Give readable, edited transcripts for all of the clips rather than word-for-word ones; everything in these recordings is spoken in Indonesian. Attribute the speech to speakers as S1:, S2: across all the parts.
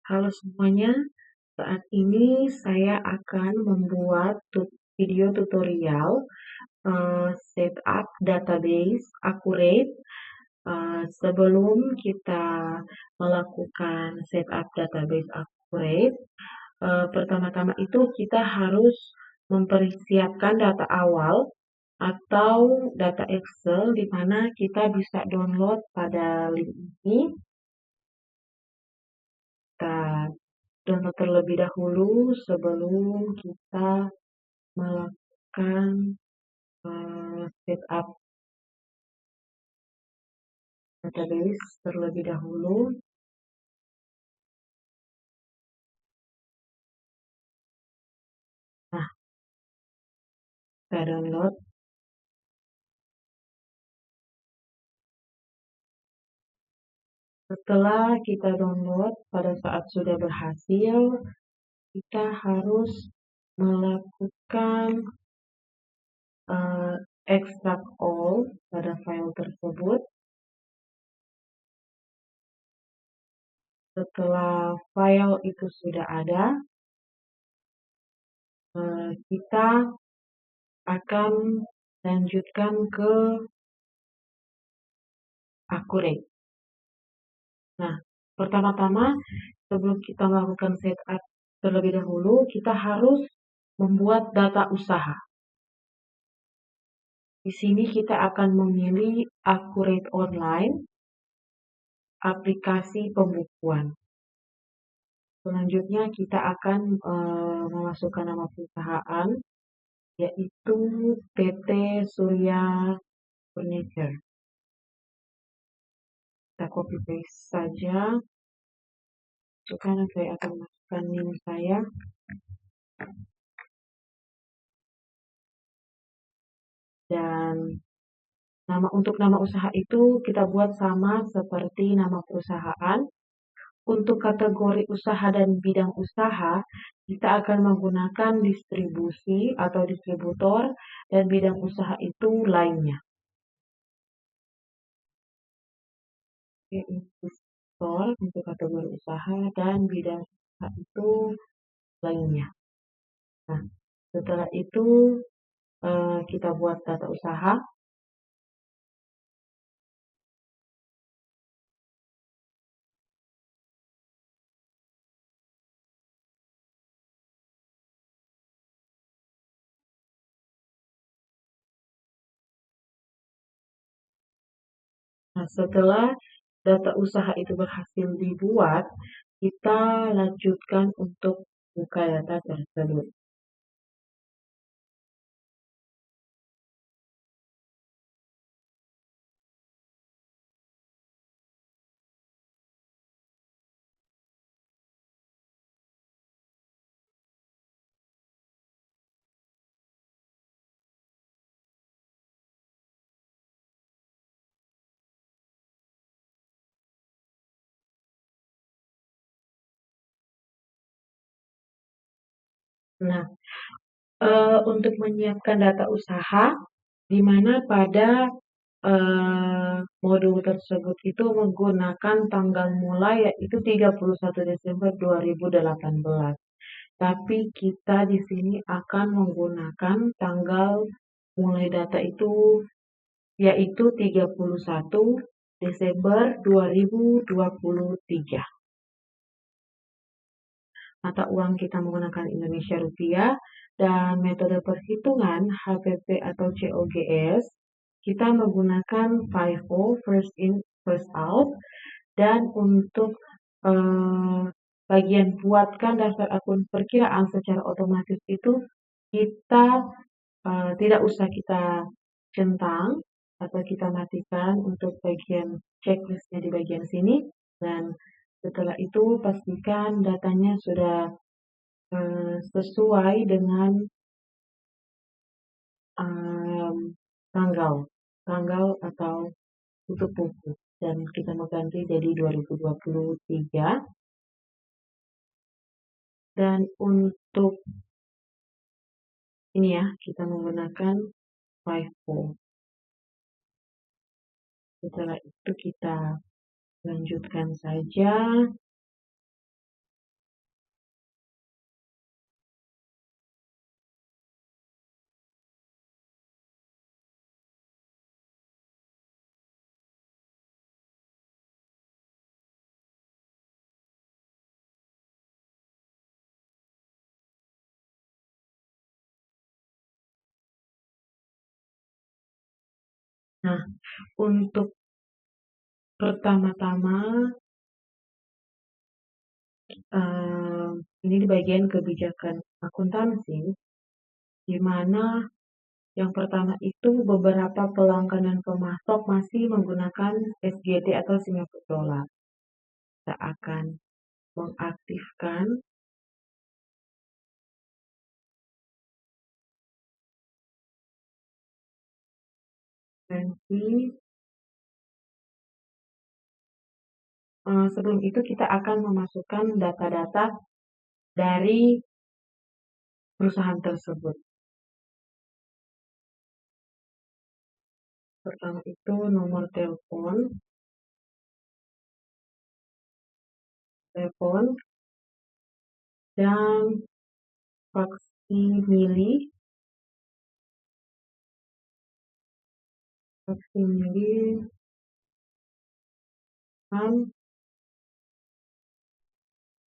S1: Halo semuanya, saat ini saya akan membuat video tutorial setup database Accurate. Sebelum kita melakukan setup database Accurate, pertama-tama itu kita harus mempersiapkan data awal atau data Excel di mana kita bisa download pada link ini. Kita download terlebih dahulu sebelum kita melakukan setup database terlebih dahulu. Nah, kita download. Setelah kita download, pada saat sudah berhasil, kita harus melakukan extract all pada file tersebut. Setelah file itu sudah ada, kita akan lanjutkan ke Accurate. Nah, pertama-tama sebelum kita melakukan setup terlebih dahulu, kita harus membuat data usaha. Di sini kita akan memilih Accurate Online, aplikasi pembukuan. Selanjutnya kita akan memasukkan nama perusahaan, yaitu PT Surya Furniture. Kita copy paste saja. Sekarang saya akan masukkan NIM saya. Dan untuk nama usaha itu kita buat sama seperti nama perusahaan. Untuk kategori usaha dan bidang usaha, kita akan menggunakan distribusi atau distributor dan bidang usaha itu lainnya. Distributor untuk kategori usaha dan bidang usaha itu lainnya. Nah, setelah itu kita buat data usaha. Nah, setelah data usaha itu berhasil dibuat, kita lanjutkan untuk buka data tersebut. Nah, untuk menyiapkan data usaha, di mana pada modul tersebut itu menggunakan tanggal mulai yaitu 31 Desember 2018. Tapi kita di sini akan menggunakan tanggal mulai data itu yaitu 31 Desember 2023. Mata uang kita menggunakan Indonesia Rupiah dan metode perhitungan HPP atau COGS kita menggunakan FIFO, first in first out, dan untuk bagian buatkan daftar akun perkiraan secara otomatis itu kita tidak usah kita centang atau kita matikan untuk bagian checklistnya di bagian sini, dan setelah itu pastikan datanya sudah sesuai dengan tanggal atau tutup buku, dan kita mau ganti jadi 2023. Dan untuk ini ya, kita menggunakan FIFO. Setelah itu kita lanjutkan saja. Nah, untuk pertama-tama, ini di bagian kebijakan akuntansi, di mana yang pertama itu beberapa pelanggaran pemasok masih menggunakan SGD atau Singapura Dollar. Kita akan mengaktifkan nanti. Sebelum itu kita akan memasukkan data-data dari perusahaan tersebut. Pertama itu nomor telepon, dan faksimili, dan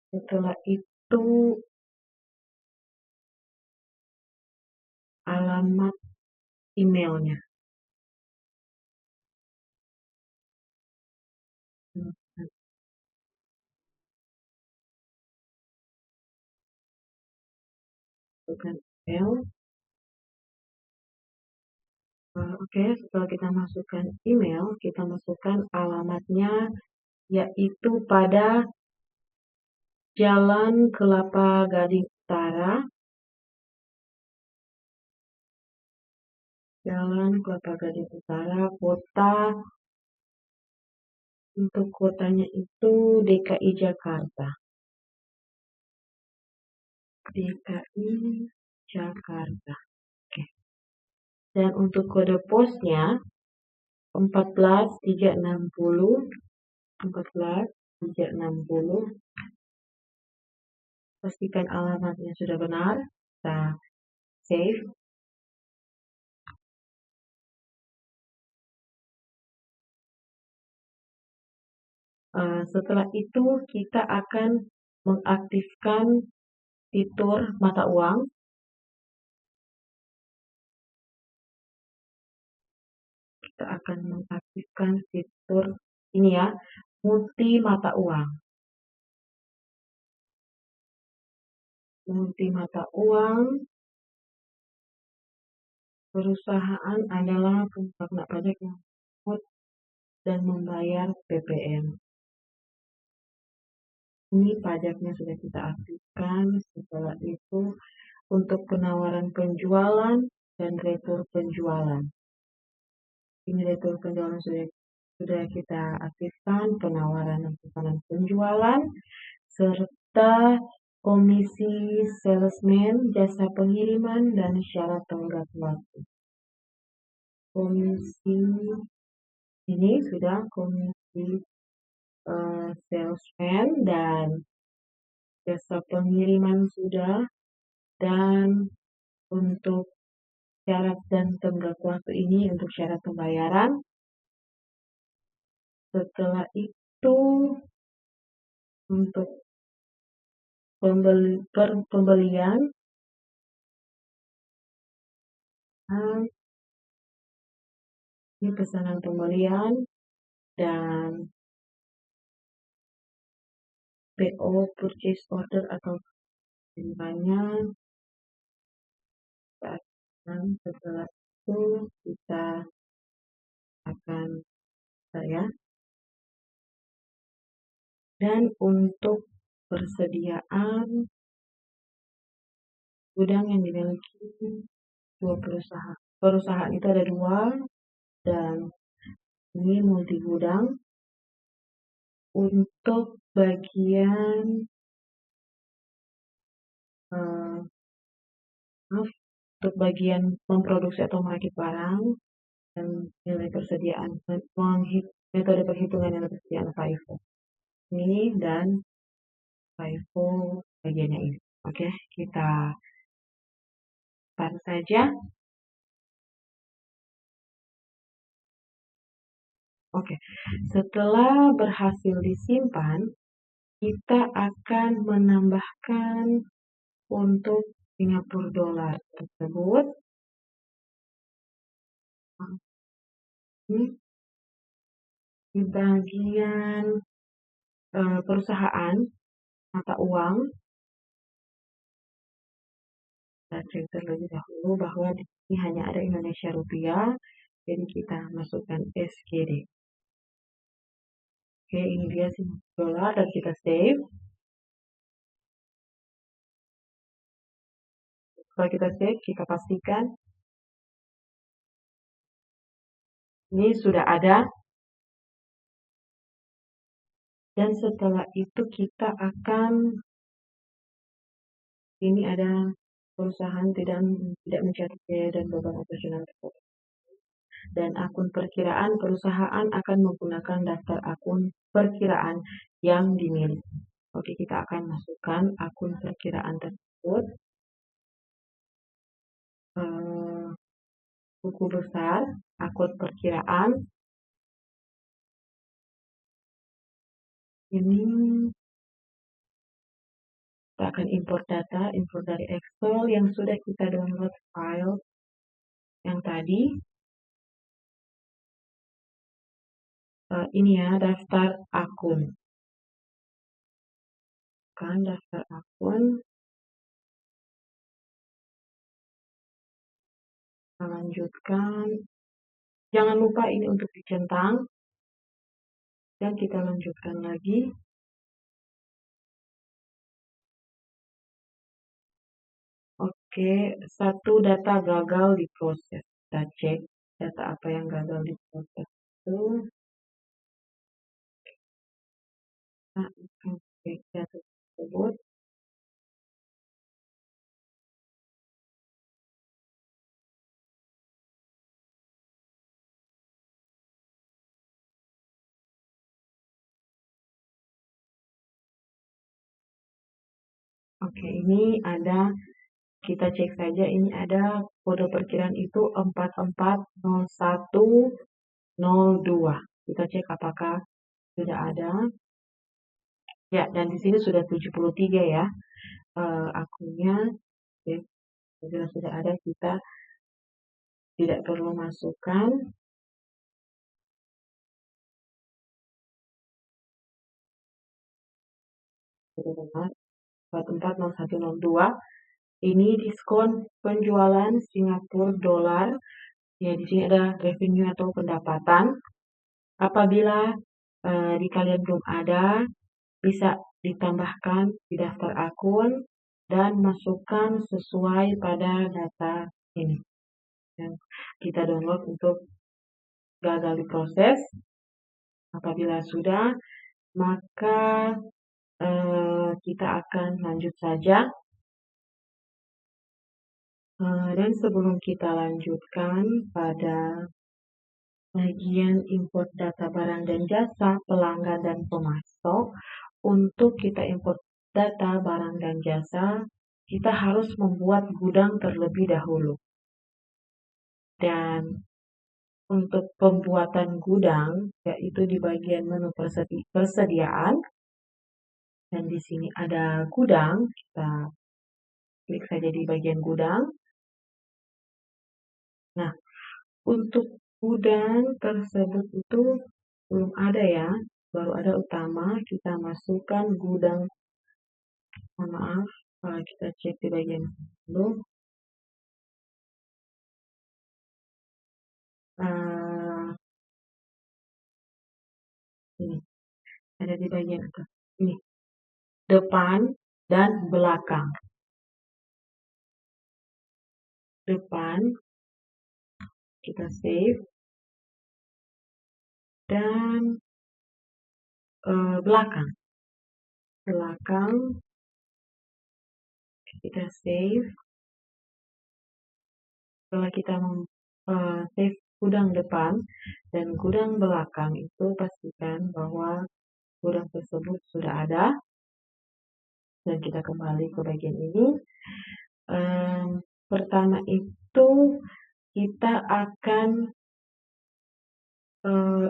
S1: setelah itu alamat emailnya. Masukkan email. Oke, setelah kita masukkan email, kita masukkan alamatnya, yaitu pada Jalan Kelapa Gading Utara, kota. Untuk kotanya itu DKI Jakarta. Oke. Dan untuk kode posnya 14360. Pastikan alamatnya sudah benar. Kita save. Setelah itu kita akan mengaktifkan fitur mata uang. Kita akan mengaktifkan fitur ini ya, multi mata uang. Perusahaan adalah penggunaan pajak yang memungut dan membayar PPN. Ini pajaknya sudah kita aktifkan. Setelah itu untuk penawaran penjualan dan retur penjualan. Ini retur penjualan sudah kita aktifkan, penawaran dan penjualan, serta komisi salesman, jasa pengiriman, dan syarat tenggat waktu. Komisi ini sudah komisi salesman dan jasa pengiriman sudah, dan untuk syarat dan tenggat waktu ini untuk syarat pembayaran. Setelah itu untuk pembelian, ini pesanan pembelian dan PO purchase order atau penerimaannya. Setelah itu kita akan ya. Dan untuk persediaan gudang yang dimiliki dua perusahaan. Perusahaan itu ada dua, dan ini multi gudang. Untuk bagian memproduksi atau merakit barang dan nilai persediaan, metode perhitungan nilai persediaan FIFO. Ini dan FIFO bagiannya ini. Oke, kita start saja. Oke, setelah berhasil disimpan, kita akan menambahkan untuk Singapura Dollar tersebut. di bagian perusahaan mata uang, kita cek terlebih dahulu bahwa di sini hanya ada Indonesia rupiah, jadi kita masukkan SGD. Oke, ini dia sih dolar dan kita save. Setelah kita save, kita pastikan ini sudah ada. Dan setelah itu kita akan, ini ada perusahaan tidak mencatat biaya dan beban operasional. Dan akun perkiraan perusahaan akan menggunakan daftar akun perkiraan yang dimiliki. Oke, kita akan masukkan akun perkiraan tersebut. Buku besar, akun perkiraan. Ini kita akan import data, import dari Excel yang sudah kita download file yang tadi. Ini ya, daftar akun. Kan daftar akun. Kita lanjutkan. Jangan lupa ini untuk dicentang. Dan kita lanjutkan lagi. Oke, satu data gagal diproses. Kita cek data apa yang gagal diproses itu. Kita akan cek data tersebut. Oke, ini ada, kita cek saja, ini ada kode perkiraan itu 440102. Kita cek apakah sudah ada. Ya, dan di sini sudah 73 ya akunnya. Oke, sudah ada, kita tidak perlu masukkan. Sudah benar. 440102. Ini diskon penjualan Singapura dolar. Ya, di sini ada revenue atau pendapatan. Apabila di kalian belum ada, bisa ditambahkan di daftar akun dan masukkan sesuai pada data ini. Dan kita download untuk gagal diproses. Apabila sudah, maka kita akan lanjut saja. Dan sebelum kita lanjutkan pada bagian import data barang dan jasa pelanggan dan pemasok, untuk kita import data barang dan jasa, kita harus membuat gudang terlebih dahulu. Dan untuk pembuatan gudang, yaitu di bagian menu persediaan, dan di sini ada gudang, kita klik saja di bagian gudang. Nah, untuk gudang tersebut itu belum ada ya, baru ada utama. Kita masukkan gudang, maaf, kita cek di bagian dulu. Ini ada di bagian atas. Ini depan dan belakang. Depan, kita save, dan belakang. Belakang, kita save. Setelah kita save gudang depan dan gudang belakang, itu pastikan bahwa gudang tersebut sudah ada. Dan kita kembali ke bagian ini. Pertama itu kita akan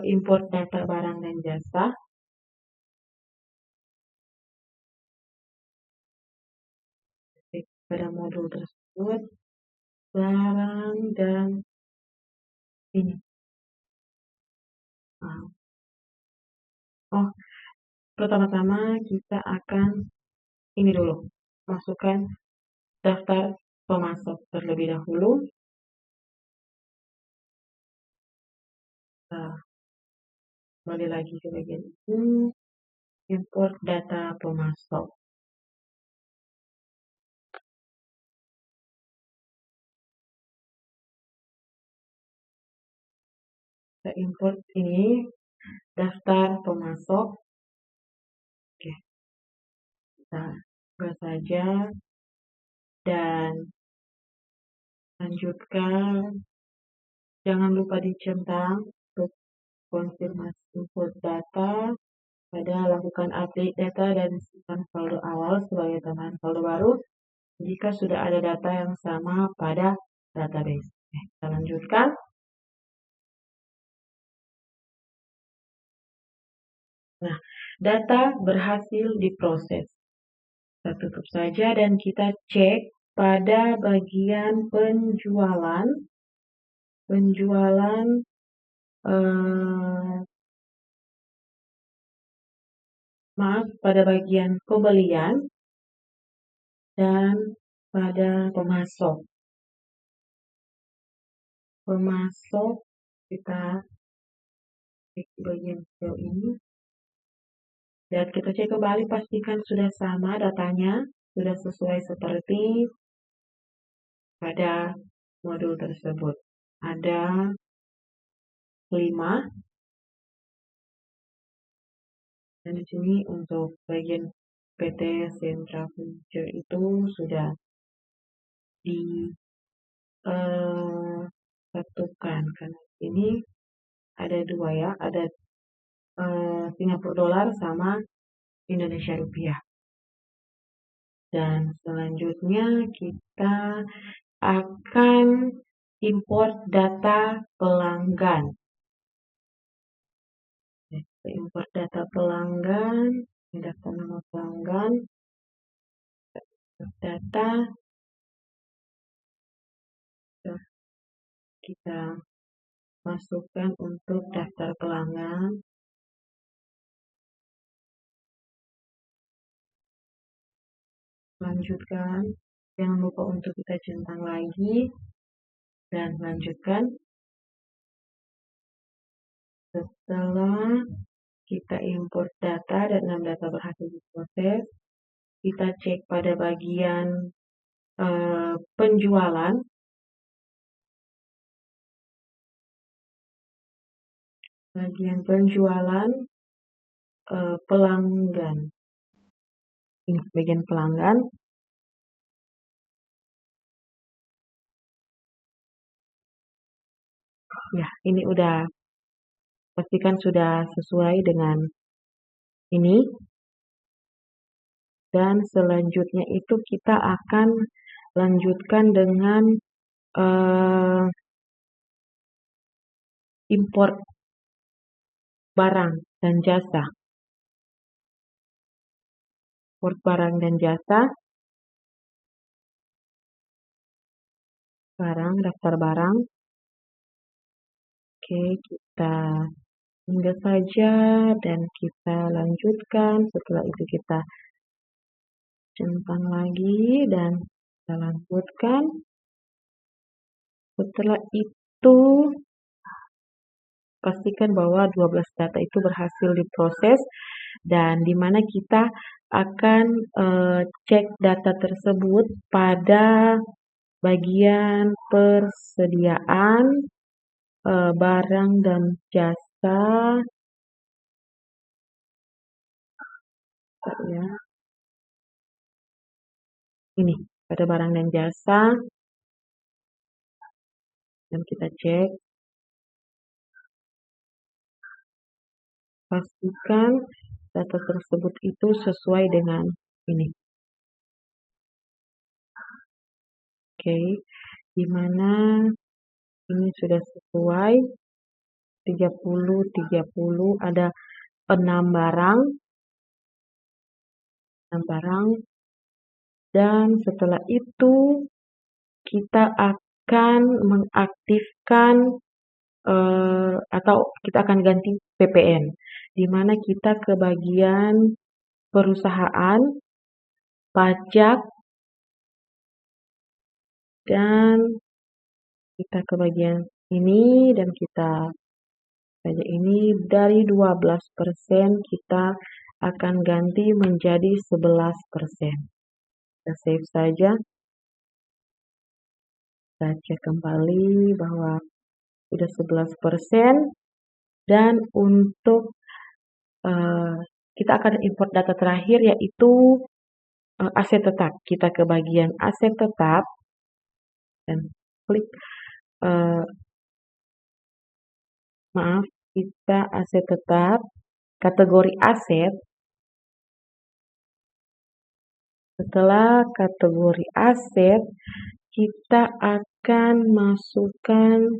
S1: import data barang dan jasa. Pada modul tersebut, barang dan ini Nah, oh, pertama-tama kita akan ini dulu, masukkan daftar pemasok terlebih dahulu. Nah, kembali lagi ke bagian ini, import data pemasok. Kita import ini, daftar pemasok. Oke, kita buka saja dan lanjutkan. Jangan lupa dicentang untuk konfirmasi input data pada lakukan update data dan simpan saldo awal sebagai tambahan saldo baru jika sudah ada data yang sama pada database. Kita lanjutkan. Nah, data berhasil diproses. Kita tutup saja dan kita cek pada bagian penjualan. Pada bagian pembelian dan pada pemasok. Pemasok kita cek di bagian sel ini dan kita cek kembali, pastikan sudah sama datanya, sudah sesuai seperti pada modul tersebut. Ada 5 dan di sini untuk bagian PT Sentra Furniture itu sudah disatukan karena ini ada 2 ya, ada Singapura dolar sama Indonesia rupiah. Dan selanjutnya kita akan import data pelanggan. Kita import data pelanggan, daftar nama pelanggan, data, kita masukkan untuk daftar pelanggan. Lanjutkan, jangan lupa untuk kita centang lagi dan lanjutkan. Setelah kita import data dan 6 data berhasil diproses, kita cek pada bagian penjualan. Bagian penjualan pelanggan. Ini bagian pelanggan. Ya, ini udah pastikan sudah sesuai dengan ini. Dan selanjutnya itu kita akan lanjutkan dengan import barang dan jasa. Import barang dan jasa. Daftar barang. Oke, kita singgah saja dan kita lanjutkan. Setelah itu kita centang lagi dan kita lanjutkan. Setelah itu pastikan bahwa 12 data itu berhasil diproses dan di mana kita akan cek data tersebut pada bagian persediaan barang dan jasa. Ya. Ini pada barang dan jasa dan kita cek, pastikan data tersebut itu sesuai dengan ini. Oke, dimana ini sudah sesuai 30 ada 6 barang dan setelah itu kita akan mengaktifkan atau kita akan ganti PPN, di mana kita ke bagian perusahaan, pajak, dan kita ke bagian ini dan kita saja ini dari 12% kita akan ganti menjadi 11%. Kita save saja. Kita cek kembali bahwa sudah 11%, dan untuk kita akan import data terakhir yaitu aset tetap. Kita ke bagian aset tetap dan klik kita aset tetap, kategori aset. Setelah kategori aset, kita akan masukkan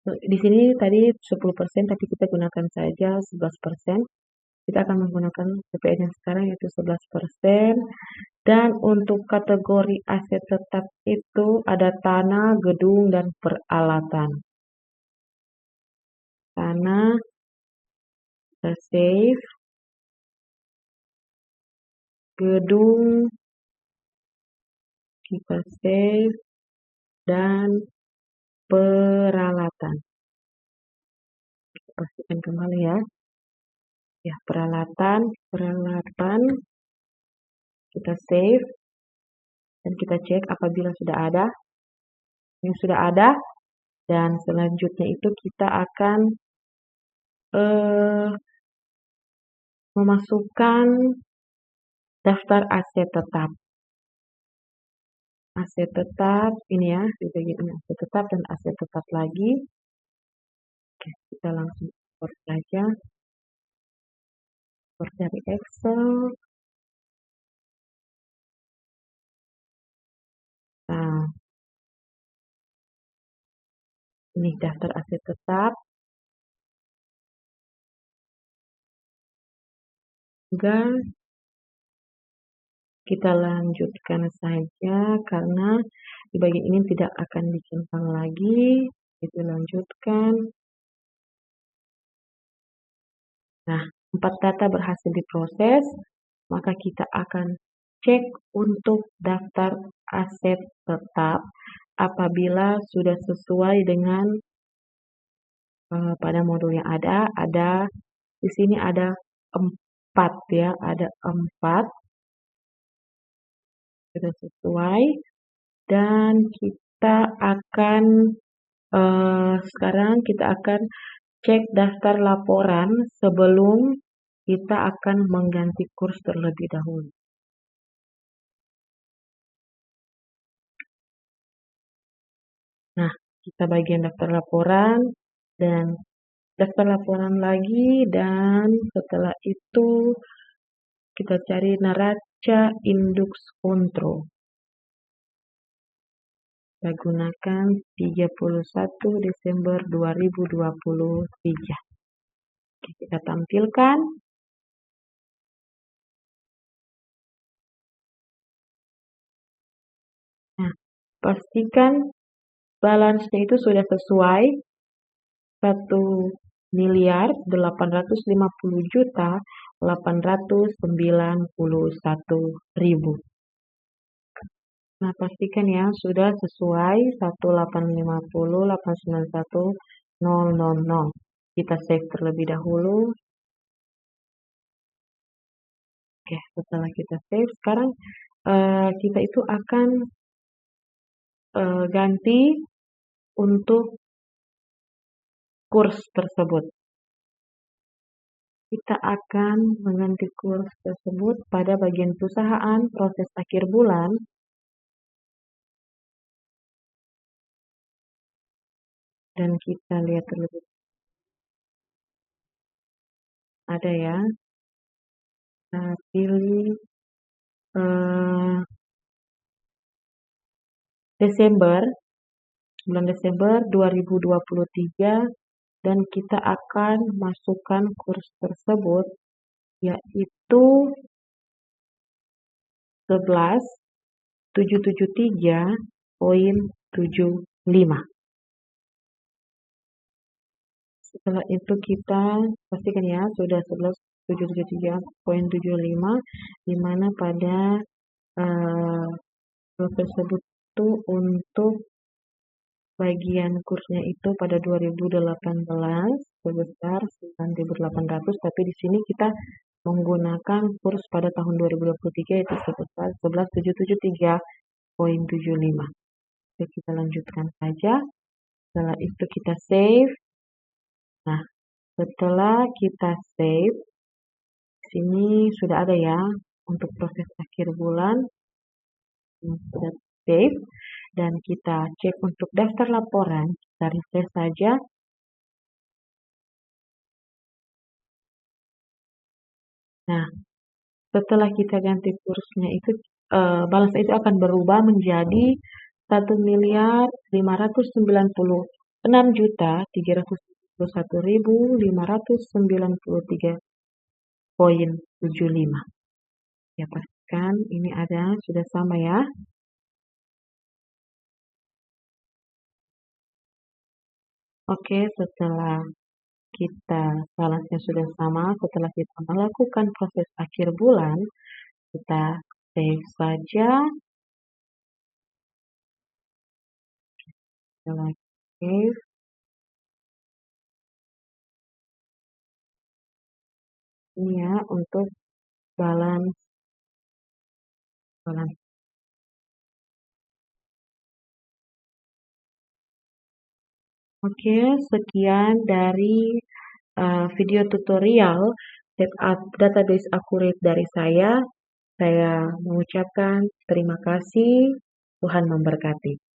S1: di sini tadi 10%, tapi kita gunakan saja 11%. Kita akan menggunakan PPN yang sekarang yaitu 11%. Dan untuk kategori aset tetap itu ada tanah, gedung, dan peralatan. Tanah, kita save. Gedung, kita save. Dan peralatan. Kita pastikan kembali ya. Ya, peralatan, kita save. Dan kita cek apabila sudah ada. Yang sudah ada. Dan selanjutnya itu kita akan memasukkan daftar aset tetap. Aset tetap ini ya, di bagian ini aset tetap dan aset tetap lagi. Oke, kita langsung import saja. Import dari Excel. Nah, ini daftar aset tetap. Enggak, kita lanjutkan saja karena di bagian ini tidak akan dicentang lagi. Kita lanjutkan. Nah, 4 data berhasil diproses, maka kita akan cek untuk daftar aset tetap apabila sudah sesuai dengan pada modul yang ada di sini ada 4 ya, ada 4 sudah sesuai, dan kita akan sekarang kita akan cek daftar laporan sebelum kita akan mengganti kurs terlebih dahulu. Nah, kita bagian daftar laporan dan daftar laporan lagi, dan setelah itu kita cari neraca indeks kontrol. Kita gunakan 31 Desember 2023. Oke, kita tampilkan. Nah, pastikan balance-nya itu sudah sesuai 1.850.891.000. Nah, pastikan ya sudah sesuai 1.850.891.000. Kita save terlebih dahulu. Oke, setelah kita save, sekarang kita itu akan ganti untuk kurs tersebut. Kita akan mengganti kurs tersebut pada bagian perusahaan proses akhir bulan. Dan kita lihat terlebih ada ya. Kita pilih bulan Desember 2023, dan kita akan masukkan kurs tersebut yaitu 11.773.75. Setelah itu kita pastikan ya sudah 11.773.75, di mana pada hal tersebut itu untuk bagian kursnya itu pada 2018 sebesar 9.800, tapi di sini kita menggunakan kurs pada tahun 2023 yaitu sebesar 11.773.75. Oke, kita lanjutkan saja. Setelah itu kita save. Nah, setelah kita save, sini sudah ada ya untuk proses akhir bulan. Sudah save dan kita cek untuk daftar laporan, kita refresh saja. Nah, setelah kita ganti kursnya itu balance itu akan berubah menjadi 1.596.371.593.75. Ya, pastikan ini ada sudah sama ya. Oke, setelah kita balance-nya sudah sama, setelah kita melakukan proses akhir bulan, kita save saja. Setelah save, ini ya untuk balance. Oke, sekian dari video tutorial setup database akurat dari saya. Saya mengucapkan terima kasih. Tuhan memberkati.